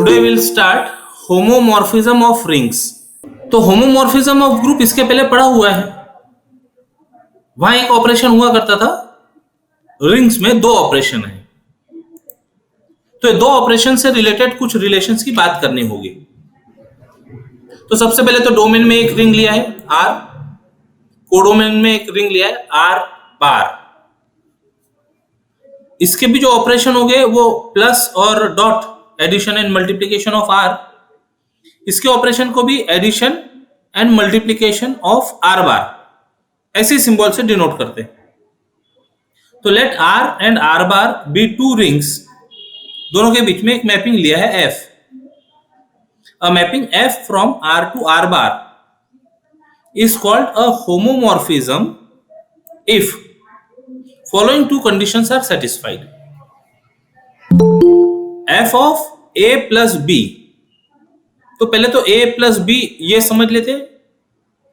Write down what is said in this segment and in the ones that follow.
Today will start homomorphism of rings. तो homomorphism of group इसके पहले पढ़ा हुआ है। वहां एक ऑपरेशन हुआ करता था, रिंग्स में दो ऑपरेशन है। तो ये दो ऑपरेशन से रिलेटेड कुछ रिलेशंस की बात करनी होगी। तो सबसे पहले तो डोमेन में एक रिंग लिया है आर, कोडोमेन में एक रिंग लिया है आर बार। इसके भी जो ऑपरेशन हो गए वो प्लस और dot, addition and multiplication of R. इसके ऑपरेशन को भी addition and multiplication of R bar ऐसे सिंबल से डिनोट करते हैं। तो let R and R bar be two rings, दोनों के बीच में एक मैपिंग लिया है F. A mapping F from R to R bar is called a homomorphism if following two conditions are satisfied. f of a plus b, तो पहले तो a plus b ये समझ लेते,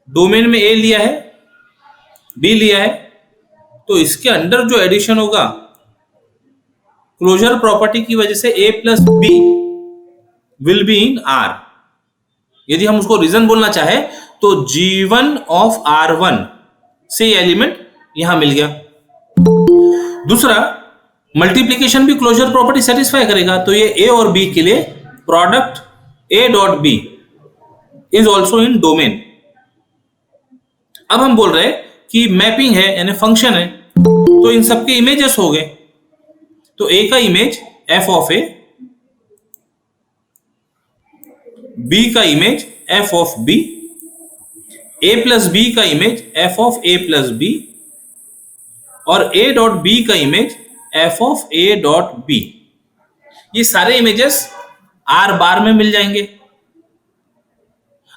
डोमेन में a लिया है, b लिया है, तो इसके अंदर जो एडिशन होगा क्लोजर प्रॉपर्टी की वजह से a plus b will be in r। यदि हम उसको रीजन बोलना चाहे तो G1 ऑफ R1 से ये एलिमेंट यहां मिल गया। दूसरा, मल्टीप्लीकेशन भी क्लोजर प्रॉपर्टी सेटिस्फाई करेगा, तो ये A और B के लिए product A dot B is also in domain. अब हम बोल रहे हैं कि मैपिंग है यानी फंक्शन है, तो इन सबके इमेजेस हो गए। तो A का image f of A, B का image f of B, a plus B का image f of a plus B, और a डॉट b का image f of a dot b। ये सारे इमेजेस r बार में मिल जाएंगे।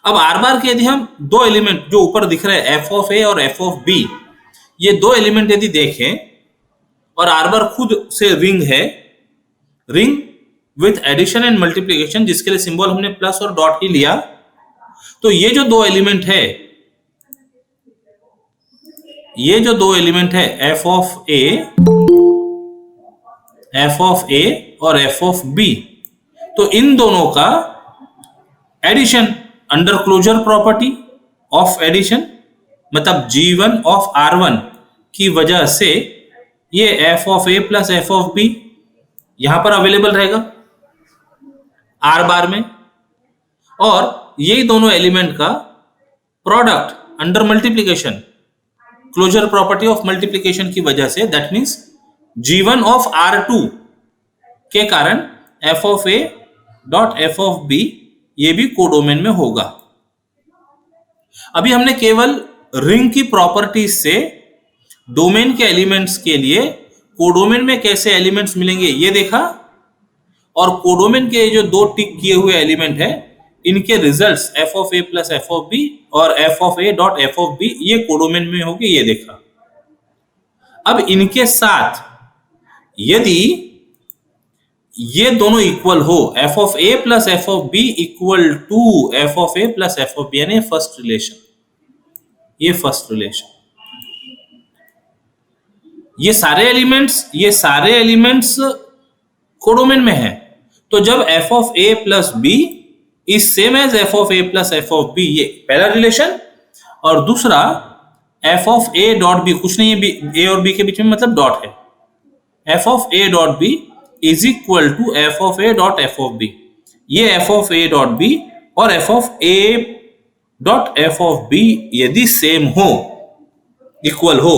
अब r बार के यदि हम दो एलिमेंट जो ऊपर दिख रहे हैं f ऑफ a और f ऑफ b, ये दो एलिमेंट यदि देखें और r बार खुद से रिंग है, ring with addition and multiplication, जिसके लिए सिंबल हमने प्लस और डॉट ही लिया, तो ये जो दो एलिमेंट है, ये जो दो एलिमेंट है f ऑफ a और f ऑफ b, तो इन दोनों का addition under closure property of addition, मतलब G1 ऑफ R1 की वजह से ये f of a plus f of b यहां पर अवेलेबल रहेगा R बार में, और ये दोनों एलिमेंट का product under multiplication, closure property of multiplication की वजह से, that means G1 of R2 के कारण f of a dot f of b ये भी कोडोमेन में होगा। अभी हमने केवल रिंग की प्रॉपर्टीज से डोमेन के एलिमेंट्स के लिए कोडोमेन में कैसे एलिमेंट्स मिलेंगे ये देखा, और कोडोमेन के जो दो टिक किए हुए एलिमेंट है इनके results f of a plus f of b और f of a dot f of b ये कोडोमेन में होंगे, ये देखा। अब इनके साथ यदि ये दोनों इक्वल हो, f of a plus f of b equal to f of a plus f of b, यानी फर्स्ट रिलेशन, ये फर्स्ट रिलेशन, ये सारे एलिमेंट्स कोडोमेन में है। तो जब f of a plus b is same as f of a plus f of b, ये पहला रिलेशन, और दूसरा f of a dot b, कुछ नहीं है a और b के बीच में, मतलब डॉट है, f of a dot b is equal to f of a dot f of b। ये f of a dot b और f of a dot f of b यदि सेम हो, इक्वल हो,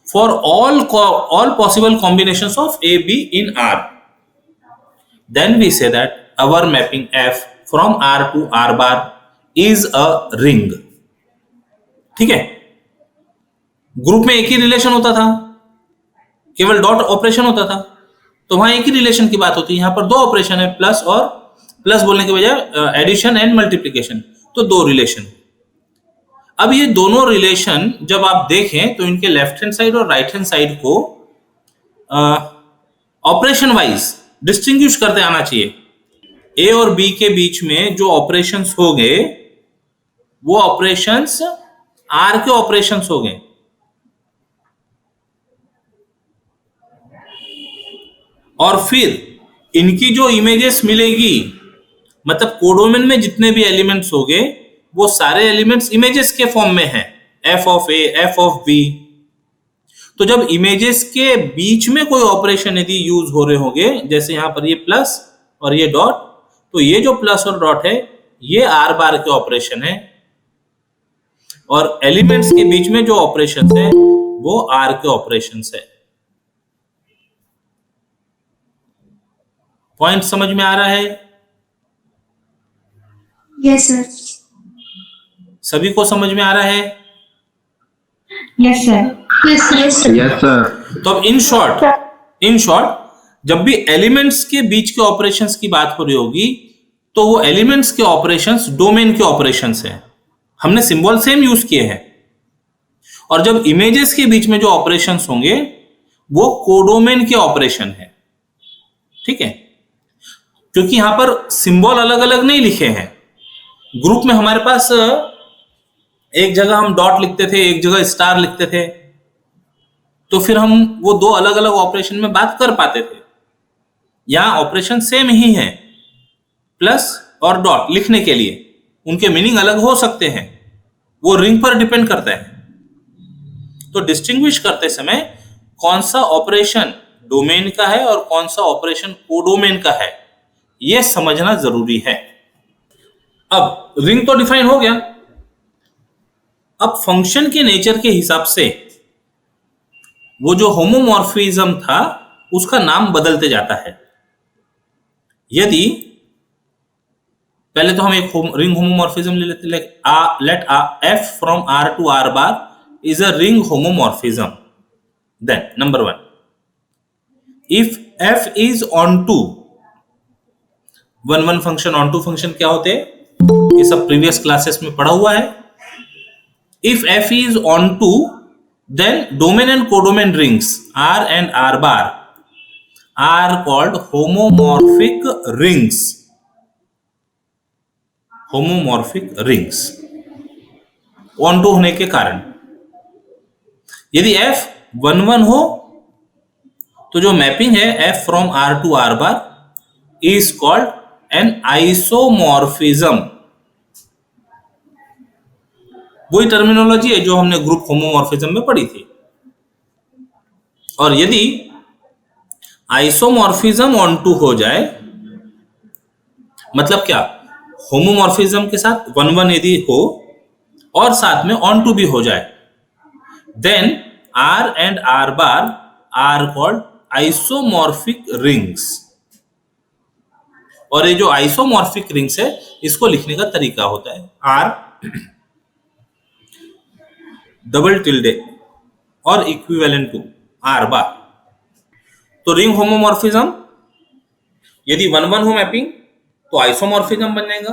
for all possible combinations of a b in R, then we say that our mapping f from R to R bar is a ring। ठीक है, group में एक ही relation होता था, केवल डॉट ऑपरेशन होता था, तो वहां एक ही रिलेशन की बात होती है। यहां पर दो ऑपरेशन है, प्लस और प्लस बोलने के बजाय एडिशन एंड मल्टीप्लीकेशन, तो दो रिलेशन। अब ये दोनों रिलेशन जब आप देखें तो इनके लेफ्ट हैंड साइड और राइट हैंड साइड को ऑपरेशन वाइज डिस्टिंग्विश करते आना चाहिए। ए और बी के बीच में जो ऑपरेशंस हो गए वो ऑपरेशंस आर के ऑपरेशंस हो गए, और फिर इनकी जो इमेजेस मिलेगी, मतलब कोडोमेन में जितने भी एलिमेंट्स होंगे वो सारे एलिमेंट्स इमेजेस के फॉर्म में हैं, f of a, f of b. तो जब इमेजेस के बीच में कोई ऑपरेशन यदि यूज हो रहे होंगे, जैसे यहां पर ये प्लस और ये डॉट, तो ये जो प्लस और डॉट है ये आर बार के ऑपरेशन है, और एलिमेंट्स के बीच में जो ऑपरेशंस है वो आर के ऑपरेशंस है। पॉइंट समझ में आ रहा है? Yes sir. सभी को समझ में आ रहा है? Yes sir. Yes sir. तो अब इन शॉर्ट जब भी एलिमेंट्स के बीच के ऑपरेशंस की बात हो रही होगी तो वो एलिमेंट्स के ऑपरेशंस डोमेन के ऑपरेशंस हैं, हमने सिंबल सेम यूज किए हैं। और जब इमेजेस के बीच में जो ऑपरेशंस होंगे वो कोडोमेन के ऑपरेशन है, ठीक है? क्योंकि यहां पर सिंबल अलग अलग नहीं लिखे हैं, ग्रुप में हमारे पास एक जगह हम डॉट लिखते थे, एक जगह स्टार लिखते थे, तो फिर हम वो दो अलग अलग ऑपरेशन में बात कर पाते थे। यहां ऑपरेशन सेम ही है, प्लस और डॉट लिखने के लिए उनके मीनिंग अलग हो सकते हैं, वो रिंग पर डिपेंड करता है। तो डिस्टिंग्विश करते समय कौन सा ऑपरेशन डोमेन का है और कौन सा ऑपरेशन कोडोमेन का है यह समझना जरूरी है। अब रिंग तो डिफाइन हो गया, अब फंक्शन के नेचर के हिसाब से वो जो होमोमॉर्फिज्म था उसका नाम बदलते जाता है। यदि पहले तो हम एक रिंग होमोमॉर्फिज्म ले लेते, late f from R to R bar is a ring homomorphism. Then number 1, if f is onto 1 function, onto function क्या होते हैं ये सब प्रीवियस क्लासेस में पढ़ा हुआ है। If f is onto, then domain and codomain rings R and R bar are called homomorphic rings. Homomorphic rings onto होने के कारण। यदि f 1 हो तो जो मैपिंग है f from R to R bar is called an isomorphism. वही terminology है जो हमने ग्रुप होमोमॉर्फिज्म में पढ़ी थी। और यदि आइसोमॉर्फिज्म ऑनटू हो जाए, मतलब क्या, होमोमॉर्फिज्म के साथ 1 यदि हो और साथ में ऑन टू भी हो जाए, then R and R bar are called isomorphic rings. और ये जो आइसोमॉर्फिक रिंग्स है इसको लिखने का तरीका होता है R डबल टिल्डे और इक्विवेलेंट टू R बार। तो रिंग होमोमॉर्फिज्म यदि 1 हो मैपिंग तो आइसोमॉर्फिज्म बन जाएगा।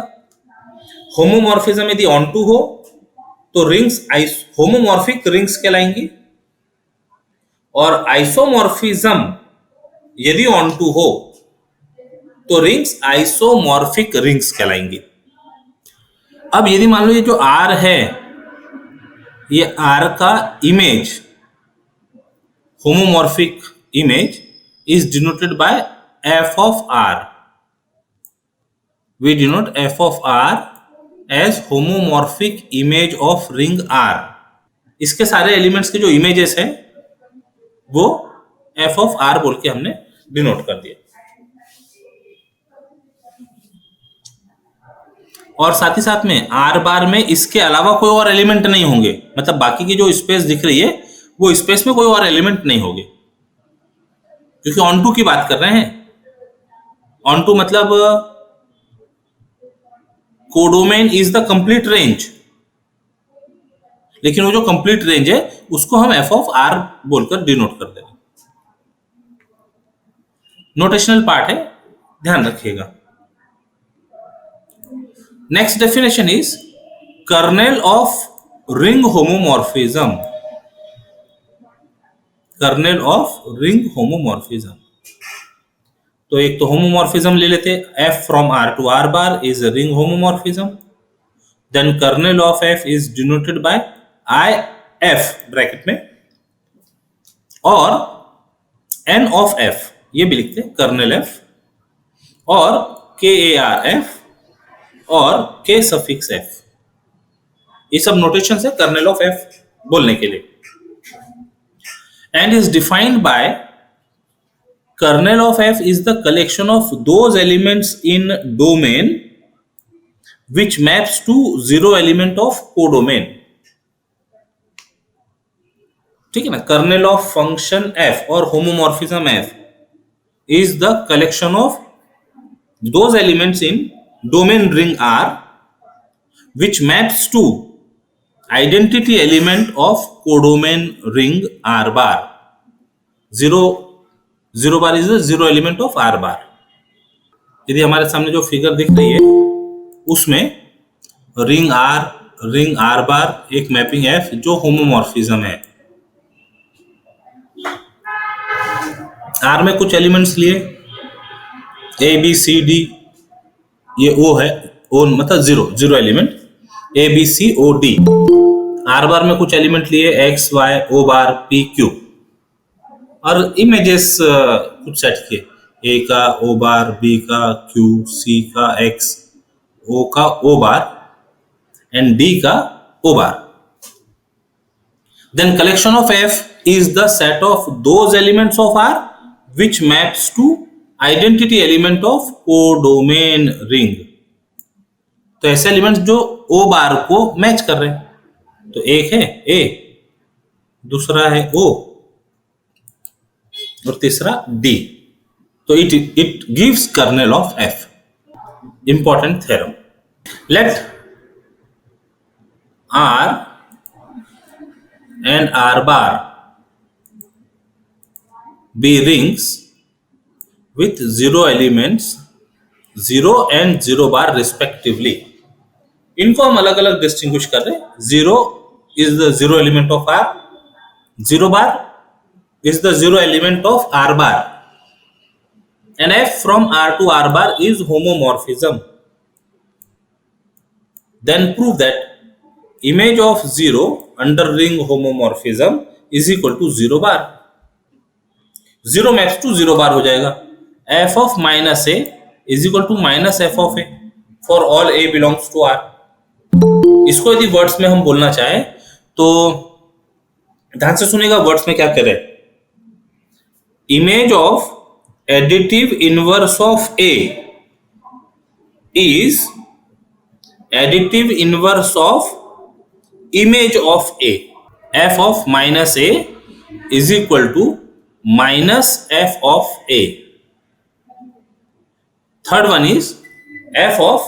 होमोमॉर्फिज्म यदि ऑन टू हो तो रिंग्स होमोमॉर्फिक रिंग्स कहलाएंगी, और आइसोमॉर्फिज्म यदि ऑन टू हो तो रिंग्स आइसोमॉर्फिक रिंग्स कहलाएंगी। अब यदि मान लो ये जो R है, ये R का image, homomorphic image is denoted by f of R. We denote f of R as homomorphic image of ring R. इसके सारे एलिमेंट्स के जो इमेजेस हैं वो f of R बोल के हमने डिनोट कर दिया। और साथ ही साथ में R बार में इसके अलावा कोई और एलिमेंट नहीं होंगे, मतलब बाकी की जो स्पेस दिख रही है वो स्पेस में कोई और एलिमेंट नहीं होंगे, क्योंकि ऑन टू की बात कर रहे हैं। ऑन टू मतलब codomain is the complete range, लेकिन वो जो कंप्लीट रेंज है उसको हम f of R बोलकर डिनोट कर देंगे। नोटेशनल पार्ट है, ध्यान रखिएगा। Next definition is kernel of ring homomorphism. Kernel of ring homomorphism, तो एक तो होमोमॉर्फिज्म ले लेते, f from R to R bar is a ring homomorphism. Then kernel of f is denoted by IF bracket में, और n of f ये भी लिखते कर्नेल f, और KARF और K सफिक्स F, ये सब नोटेशन है कर्नेल ऑफ F बोलने के लिए. And is defined by kernel of F is the collection of those elements in domain which maps to zero element of codomain. ठीक है ना. kernel of function F और homomorphism F is the collection of those elements in domain ring R which maps to identity element of codomain ring R bar. Zero bar is the zero element of R bar. यदि हमारे सामने जो figure दिख रही है उसमें ring R बार एक mapping F जो होमोमॉर्फिज्म है. R में कुछ एलिमेंट्स लिए A B C D, ये O है, O मतलब zero element A B C O D. R बार में कुछ एलिमेंट लिए X Y O बार P Q और इमेजेस कुछ सेट किए A का O बार, B का Q, C का X, O का O बार and D का O bar. Then collection of F is the set of those elements of R which maps to identity element of codomain ring. तो ऐसे elements जो O बार को match कर रहे हैं. तो एक है A, दूसरा है O और तीसरा D. तो it gives kernel of F. Important theorem. Let R and R bar be rings with zero elements, 0 and 0 bar respectively. इनको हम अलग अलग डिस्टिंग्विश कर रहे हैं. 0 is the zero element of R, 0 bar is the zero element of R bar, and F from R to R bar is homomorphism. Then prove that image of 0 under ring homomorphism is equal to 0 bar. 0 maps to 0 bar हो जाएगा. F of minus A is equal to minus F of A for all A belongs to R. इसको यदि words में हम बोलना चाहें तो ध्यान से सुनिएगा वर्ड्स में क्या करें. Image of additive inverse of A is additive inverse of image of A. F of minus A is equal to minus F of A. Third one is F of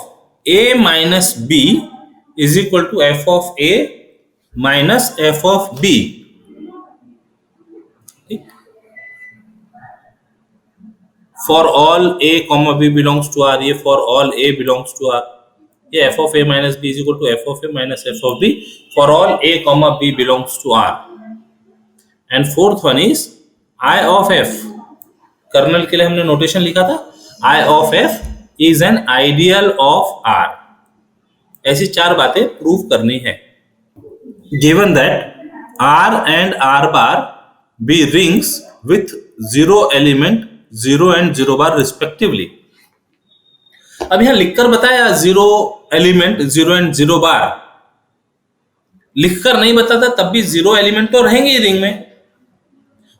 A minus B is equal to F of A minus F of B. For all A comma B belongs to R, ये for all A belongs to R. ये F of A minus B is equal to F of A minus F of B for all A comma B belongs to R. And fourth one is I of F. Kernel के लिए हमने notation लिखा था I of F is an ideal of R. ऐसी चार बातें prove करनी है. Given that R and R bar be rings with zero element, 0 and 0 bar respectively. अब यहां लिखकर बताया 0 एलिमेंट 0 एंड 0 बार. लिखकर नहीं बताता तब भी 0 एलिमेंट तो रहेंगे ही रिंग में.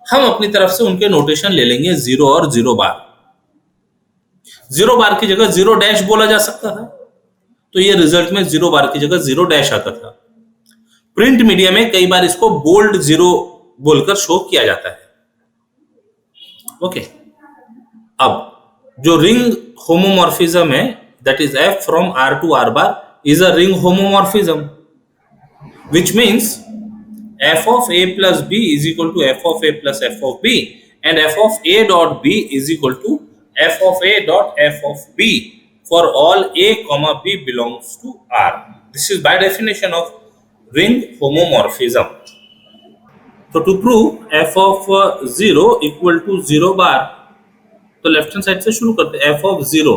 हम अपनी तरफ से उनके नोटेशन ले लेंगे 0 और 0 बार. 0 बार की जगह 0 डैश बोला जा सकता था, तो ये रिजल्ट में 0 बार की जगह 0 डैश आता था. प्रिंट मीडिया में कई बार इसको बोल्ड 0 बोलकर शो किया जाता है. ओके. अब जो रिंग होमोमॉर्फिज्म है that is F from R to R bar is a ring homomorphism, which means F of A plus B is equal to F of A plus F of B and F of A dot B is equal to F of A dot F of B for all A comma B belongs to R. This is by definition of ring homomorphism. So to prove F of 0 equal to 0 bar, तो left hand side से शुरू करते हैं. F of 0,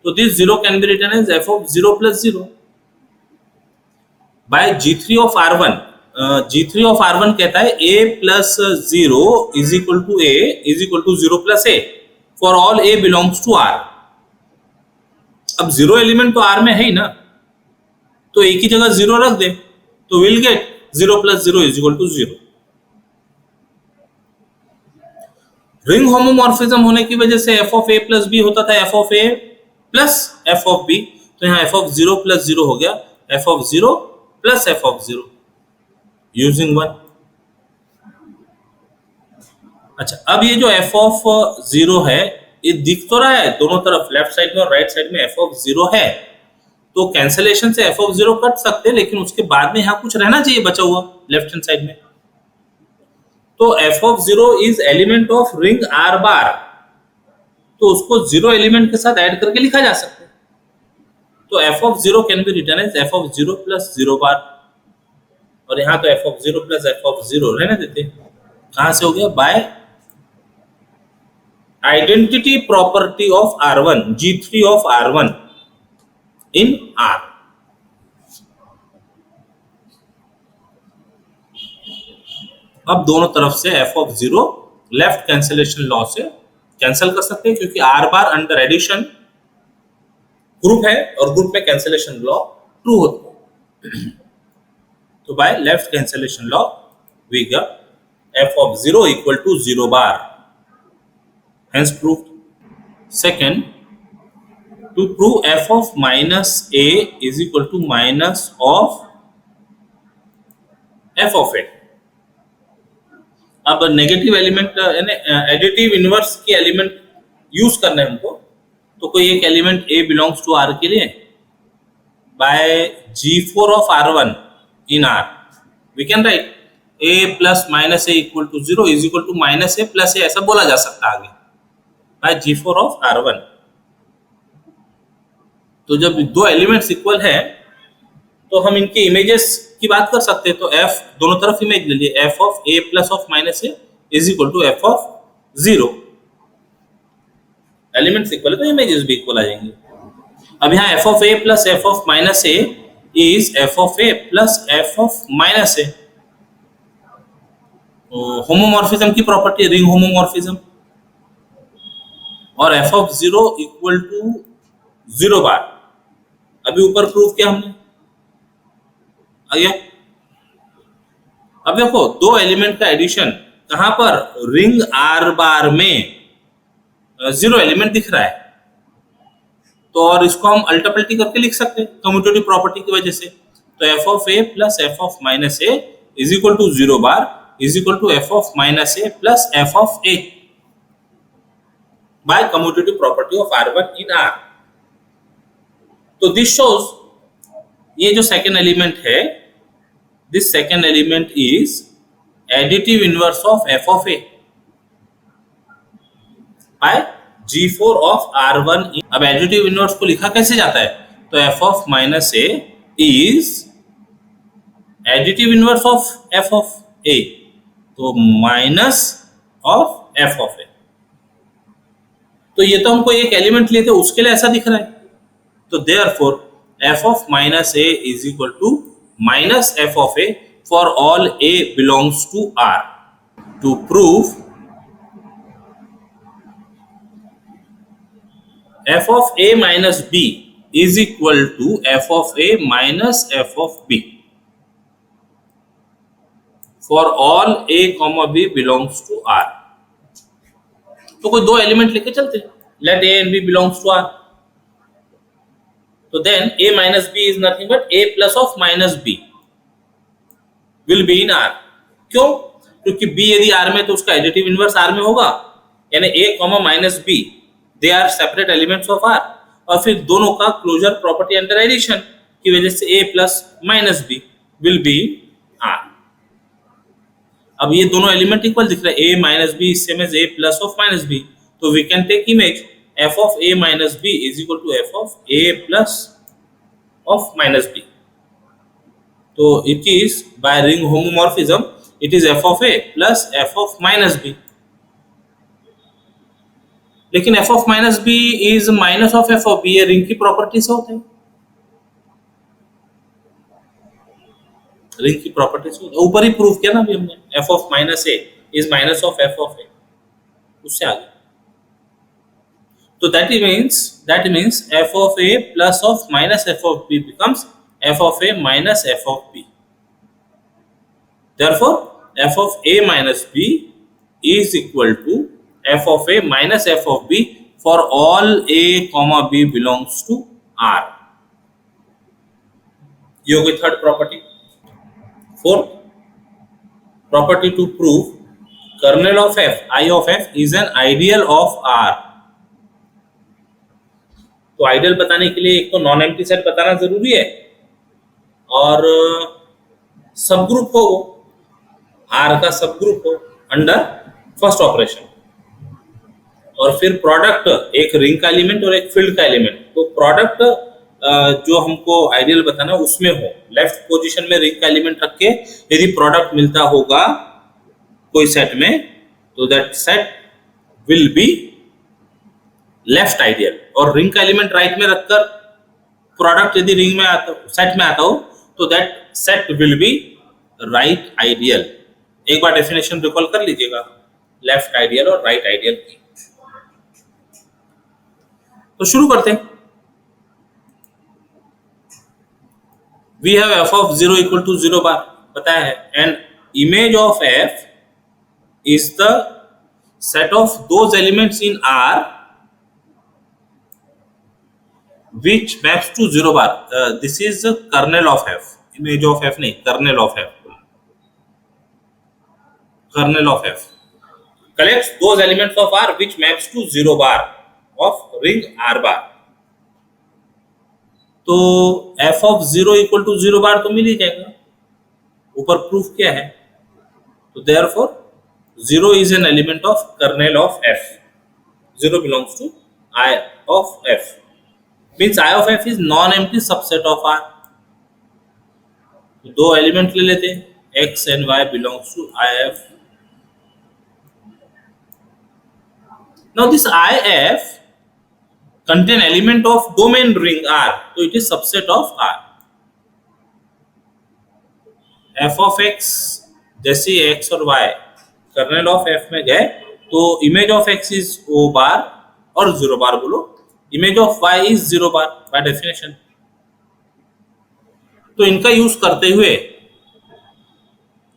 तो this 0 can be written as F of 0 plus 0 by G3 of R1. G3 of R1 कहता है A plus 0 is equal to A is equal to 0 plus A for all a belongs to R. अब zero element तो R में है ही ना, तो एक ही जगह जीरो रख दे तो विल गेट 0 + 0 = 0। रिंग होमोमॉर्फिज्म होने की वजह से f of a plus b होता था f of a plus f of b, तो यहाँ f ऑफ 0 + 0 हो गया f of 0 plus f of 0 using 1। अच्छा, अब ये जो f ऑफ 0 है ये दिख तो रहा है दोनों तरफ, लेफ्ट साइड में और राइट साइड में f ऑफ 0 है, तो कैंसलेशन से f ऑफ 0 कट सकते हैं, लेकिन उसके बाद में यहाँ कुछ रहना चाहिए बचा हुआ लेफ्ट हैंड साइड में। तो f of 0 is element of ring R बार, तो उसको 0 एलिमेंट के साथ ऐड करके लिखा जा सकता है। तो f of 0 can be written as f of 0 + 0 bar, और यहाँ तो f ऑफ 0 + f ऑफ 0 रहने देते। कहां से हो गया? By identity property of R1, G3 of R1 in R। अब दोनों तरफ से f of 0 left cancellation law से कैंसिल कर सकते हैं, क्योंकि R bar under addition group है और ग्रुप में कैंसलेशन लॉ ट्रू होता है। तो by left cancellation law we get f of 0 = 0 bar, hence proved. Second, to prove f of minus a is equal to minus of f of a। अब negative element यानी additive inverse की element use करना है हमको, तो कोई एक element a belongs to R के लिए by G4 of R1 in R we can write a plus minus a equal to 0 is equal to minus a plus a, ऐसा बोला जा सकता है आगे बाय G4 of R1। तो जब दो एलिमेंट्स इक्वल है तो हम इनके इमेजेस की बात कर सकते हैं। तो f दोनों तरफ इमेज ले लिए, f of a plus of minus a is equal to f of 0। Elements equal है तो इमेजेस भी इक्वल आ जाएंगे। अब यहाँ f of a plus f of minus a is f of a plus f of minus a। Homomorphism की property ring homomorphism, और f of 0 = 0 बार। अभी ऊपर प्रूव किया हमने, आइए अब देखो दो एलिमेंट का एडिशन कहां पर? रिंग R बार में 0 एलिमेंट दिख रहा है, तो और इसको हम अल्टरपल्टी करके लिख सकते हैं कम्यूटेटिव प्रॉपर्टी की वजह से। तो f of a plus f of minus a is equal to 0 bar is equal to f of minus a plus f of a by commutative property of R1 in R। तो this shows ये जो second element है, this second element is additive inverse of f of a by G4 of R1 in। अब additive inverse को लिखा कैसे जाता है? तो f of minus a is additive inverse of f of a, तो minus of f of a। तो ये तो हमको एक एलिमेंट लेते उसके लिए ऐसा दिख रहा है, तो therefore f of minus a is equal to minus f of a for all a belongs to R। To prove f of a minus b is equal to f of a minus f of b for all a comma b belongs to R। तो कोई दो element लेके चलते, let a and b belongs to R, तो then a minus b is nothing but a plus of minus b will be in R। क्यों? क्योंकि b यदि R में तो उसका एडिटिव इनवर्स R में होगा, यानी a, minus b they are separate elements of R, और फिर दोनों का क्लोजर प्रॉपर्टी अंडर एडिशन की वजह से a plus minus b will be R। अब ये दोनों एलिमेंट इक्वल दिख रहे हैं, a minus b is same as a plus of minus b, तो we can take image f of a minus b is equal to f of a plus of minus b। तो it is by ring homomorphism it is f of a plus f of minus b, लेकिन f of minus b is minus of f of b, ये ring की property से होता है, ring की property से ऊपर ही प्रूव किया ना अभी हमने, f of minus a is minus of f of a, उससे आगे तो that means f of a plus of minus f of b becomes f of a minus f of b. Therefore f of a minus b is equal to f of a minus f of b for all a comma b belongs to R. ये हो गई third property. Fourth property to prove kernel of f, I of f is an ideal of R. तो ideal बताने के लिए एक तो non empty set बताना जरूरी है और सब ग्रुप हो, R का सब ग्रुप हो अंडर फर्स्ट ऑपरेशन, और फिर प्रोडक्ट एक रिंग का एलिमेंट और एक फील्ड का एलिमेंट. तो प्रोडक्ट जो हमको आइडियल बताना उसमें हो, लेफ्ट पोजीशन में रिंग का एलिमेंट रख के यदि प्रोडक्ट मिलता होगा कोई सेट में तो that set will be left ideal, और रिंग का एलिमेंट राइट में रखकर प्रोडक्ट यदि रिंग में आता सेट में आता हो तो that set will be right ideal. एक बार डेफिनेशन रिकॉल कर लीजिएगा लेफ्ट आइडियल और राइट आइडियल की. तो शुरू करते हैं. We have f of 0 equal to 0 bar बताया है, and image of f is the set of those elements in R which maps to 0 bar. This is the kernel of f. Image of f नहीं, kernel of f. Kernel of f collects those elements of R which maps to 0 bar of ring R bar. तो f of 0 equal to 0 bar तो मिल ही जाएगा. ऊपर proof क्या है? तो therefore 0 is an element of kernel of f. 0 belongs to I of f. Means I of f is non-empty subset of R. तो दो element ले लेते हैं, x and y belongs to IF. Now this IF contain element of domain ring R, so it is subset of R. f of x जैसे x और y kernel of f में गए तो image of x is O बार और 0 बार बोलो, image of y is 0 bar by definition. तो इनका use करते हुए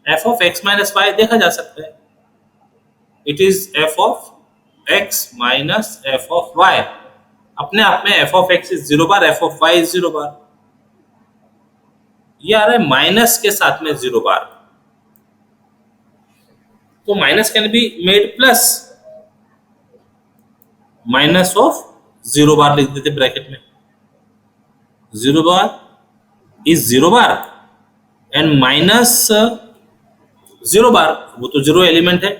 f of x minus y देखा जा सकता है. It is f of x minus f of y. अपने आप में f of x is 0 bar, f of y is 0 bar. ये आ रहा है माइनस के साथ में 0 बार, तो minus can be made plus. Minus of 0 bar लिख देते ब्रैकेट में. 0 bar is 0 bar and minus 0 bar, वो तो 0 एलिमेंट है,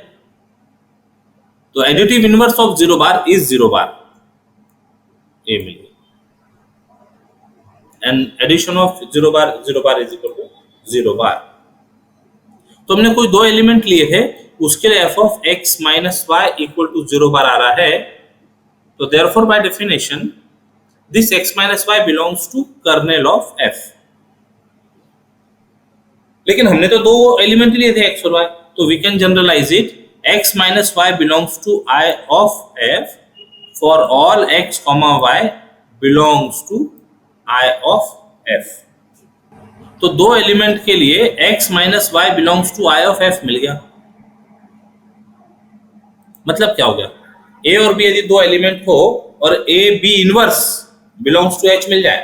तो additive inverse of 0 bar is 0 bar. ये मिल गया. And addition of 0 bar is equal to 0 bar. तो हमने कोई दो एलिमेंट लिए थे, उसके लिए f of x minus y equal to 0 बार आ रहा है. तो therefore by definition this x minus y belongs to kernel of f. लेकिन हमने तो दो एलिमेंट लिए थे x और y, तो we can generalize it. x minus y belongs to I of f for all x comma y belongs to I of f. तो दो एलिमेंट के लिए x minus y belongs to I of f मिल गया. मतलब क्या हो गया? a और b यदि दो एलिमेंट हो और a b inverse belongs to h मिल जाए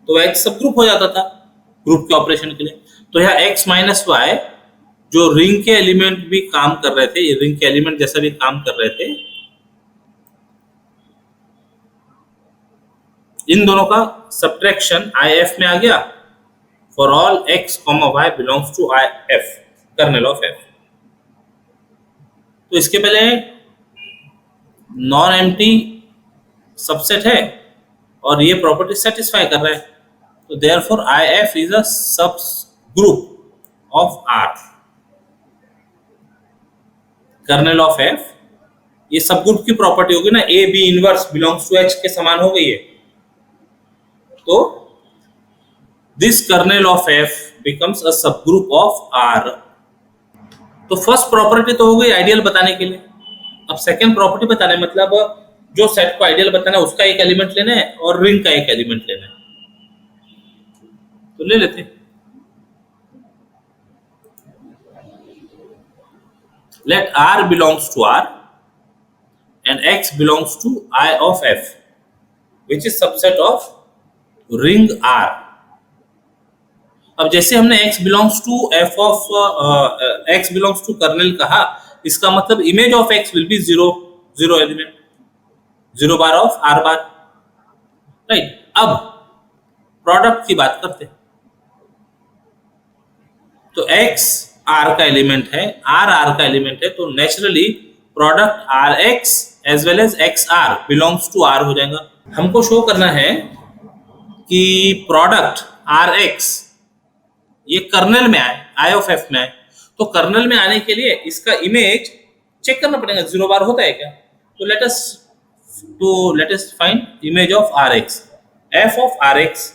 तो h सब ग्रुप हो जाता था ग्रुप के ऑपरेशन के लिए. तो यह x माइनस y जो रिंग के एलिमेंट भी काम कर रहे थे, रिंग के एलिमेंट जैसा भी काम कर रहे थे, इन दोनों का सब्ट्रैक्शन IF में आ गया for all x, y belongs to IF kernel of f. तो इसके पहले नॉन एम्प्टी सबसेट है और ये प्रॉपर्टी सेटिस्फाई कर रहा है, तो therefore IF is a subgroup of R. Kernel of f ये सब ग्रुप की प्रॉपर्टी होगी ना, A B inverse belongs to H के समान हो गई है. तो this kernel of f becomes a subgroup of R. तो फर्स्ट प्रॉपर्टी तो हो गई आइडियल बताने के लिए. अब सेकेंड प्रॉपर्टी बताने मतलब जो सेट को आइडियल बताना है उसका एक एलिमेंट लेना है और रिंग का एक एलिमेंट लेना है, तो ले लेते हैं। Let R belongs to R and X belongs to I of F, which is subset of ring R. अब जैसे हमने X belongs to F of X belongs to kernel कहा, इसका मतलब image of X will be zero element, 0 bar of R bar, right. अब product की बात करते हैं, तो X R का एलिमेंट है, R का एलिमेंट है, तो naturally product RX as well as XR belongs to R हो जाएगा। हमको शो करना है कि प्रोडक्ट RX ये कर्नल में आए, I of F में आए, तो कर्नल में आने के लिए इसका इमेज चेक करना पड़ेगा, 0 बार होता है क्या? तो let us find image of RX, F of RX,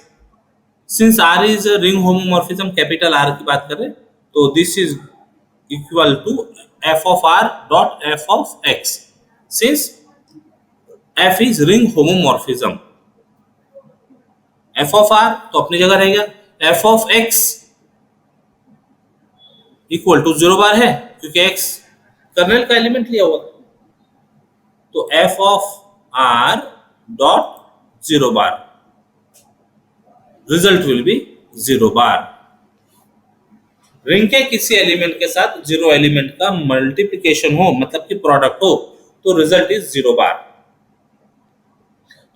since R is ring homomorphism, capital R की बात करें तो this is equal to F of R dot F of X, since F is ring homomorphism. F of R तो अपनी जगह रहेगा, F of X equal to 0 bar है क्योंकि X कर्नेल का एलिमेंट लिया हुआ, तो F of R dot 0 bar, result will be 0 bar. Ring के किसी एलिमेंट के साथ 0 एलिमेंट का मल्टीप्लिकेशन हो, मतलब कि प्रोडक्ट हो, तो रिजल्ट इज 0 बार।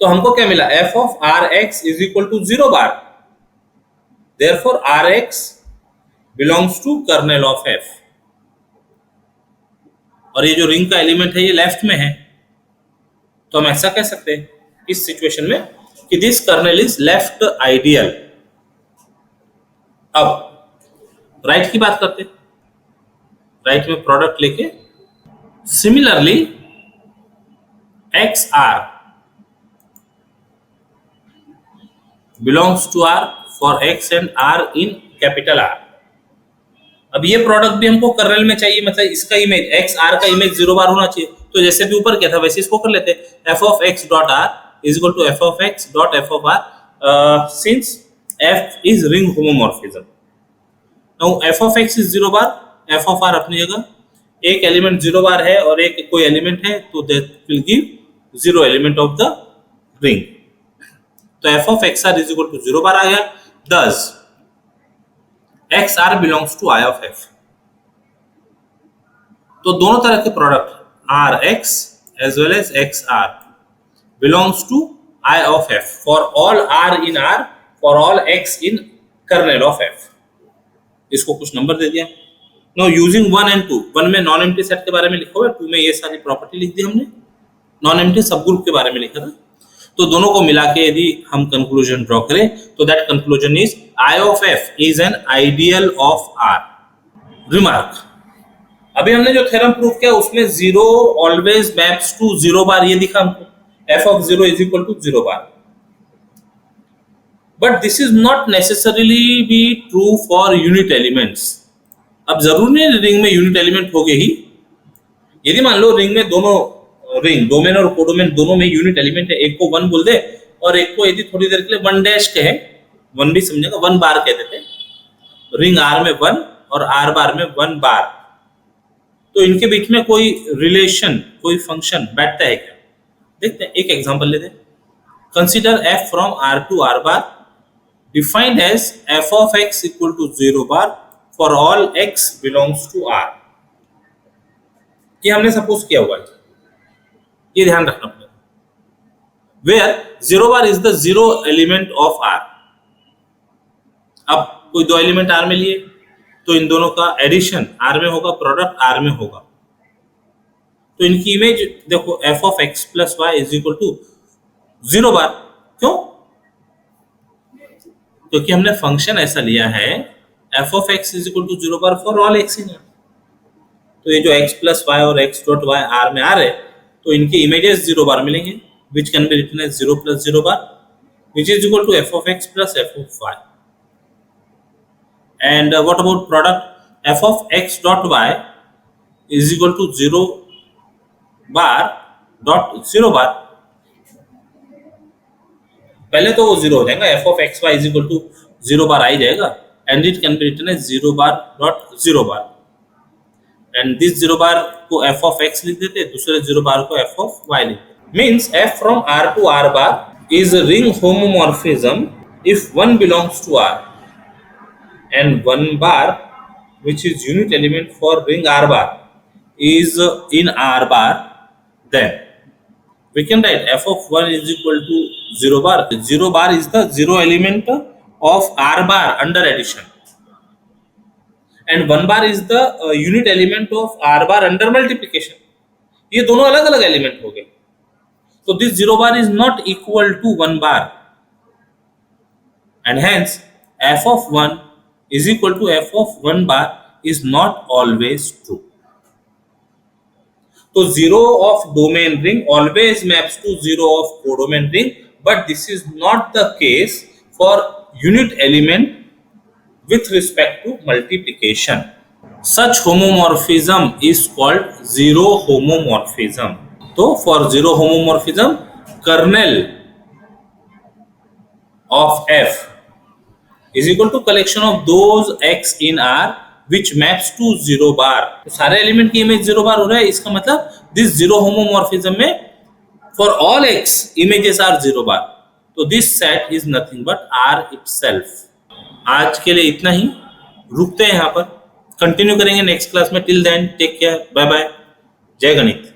तो हमको क्या मिला, F of Rx is equal to 0 bar, therefore Rx belongs to kernel of F। और ये जो रिंग का एलिमेंट है ये लेफ्ट में है, तो हम ऐसा कह सकते हैं इस सिचुएशन में कि this kernel is left ideal. अब राइट की बात करते हैं, राइट में प्रोडक्ट लेके similarly XR belongs to R for X and R in capital R। अब ये प्रोडक्ट भी हमको कर्नेल में चाहिए, मतलब इसका इमेज XR का इमेज 0 बार होना चाहिए, तो जैसे भी ऊपर क्या था वैसे इसको कर लेते हैं, F of X dot R is equal to F of X dot F of R, since F is ring homomorphism. Now F of X is 0 bar, F of R अपनी जगह, एक एलिमेंट 0 बार है और एक कोई element है, तो that will give 0 element of the ring, तो F of XR is equal to 0 बार आ गया। Thus XR belongs to I of F। तो दोनों तरह के product RX as well as XR belongs to I of F for all R in R, for all X in kernel of F। इसको कुछ number दे दिया। Now using 1 and 2, 1 में non empty set के बारे में लिखा हुआ है, 2 में ये सारी प्रॉपर्टी लिख दी हमने, नॉन एम्प्टी सबग्रुप के बारे में लिखा था, तो दोनों को मिला के यदि हम कंक्लूजन ड्रॉ करें तो that conclusion is I of F is an ideal of R। Remark, अभी हमने जो थ्योरम प्रूव किया उसमें 0 ऑलवेज मैप्स टू 0 बार, ये दिखा हमको F of 0 is equal to 0 bar, but this is not necessarily be true for unit elements। अब जरूरी नहीं रिंग में यूनिट एलिमेंट होगे ही, यदि मान लो रिंग में दोनों रिंग डोमेन और कोडोमेन दोनों में यूनिट एलिमेंट है, एक को 1 बोल दे और एक को यदि थोड़ी देर के लिए 1 डैश कहे, 1 भी समझेगा, 1 बार कह देते, रिंग R में 1 और R बार में 1 बार, तो इनके बीच में कोई रिलेशन, कोई फंक्शन बैठता है क्या? देखते हैं, एक एग्जांपल लेते हैं। Consider F from R to R bar defined as F of X equal to 0 bar for all X belongs to R। ये हमने सपोज किया हुआ है, ये ध्यान रखना पड़ेगा, where 0 bar is the 0 element of R। अब कोई दो एलिमेंट R में लिए तो इन दोनों का एडिशन R में होगा, प्रोडक्ट R में होगा, तो इनकी इमेज देखो F of X plus Y is equal to 0 bar. क्यों? क्योंकि हमने फंक्शन ऐसा लिया है F of X is equal to 0 bar for all X in R। तो ये जो X plus Y और X dot Y R में आ रहे, तो इनके इमेजेस 0 बार मिलेंगे, which can be written as 0 plus 0 bar, which is equal to F of X plus F of Y। And what about product? F of X dot Y is equal to 0 bar dot 0 bar, पहले तो वो zero हो जाएगा, f of x y is equal to zero bar आई जाएगा and it can be written as zero bar dot zero bar and this zero bar को f of x लिख देते, दूसरे जीरो बार को एफ ऑफ वाई लिख देते। Means f from R to R bar is ring homomorphism if one belongs to R and one bar which is unit element for ring R bar is in R bar, then we can write f of 1 is equal to 0 bar. 0 bar is the zero element of R bar under addition and 1 bar is the unit element of R bar under multiplication. ये दोनों अलग अलग element हो गए, तो this 0 bar is not equal to 1 bar and hence f of 1 is equal to f of 1 bar is not always true. So zero of domain ring always maps to zero of codomain ring, but this is not the case for unit element with respect to multiplication. Such homomorphism is called zero homomorphism. So for zero homomorphism, kernel of f is equal to collection of those x in R which maps to zero bar. तो सारे element की image zero bar हो रहा है, इसका मतलब this zero homomorphism में for all x images are zero bar, तो this set is nothing but R itself। आज के लिए इतना ही, रुकते हैं यहाँ पर, कंटिन्यू करेंगे नेक्स्ट क्लास में। Till then take care, bye bye, जय गणित।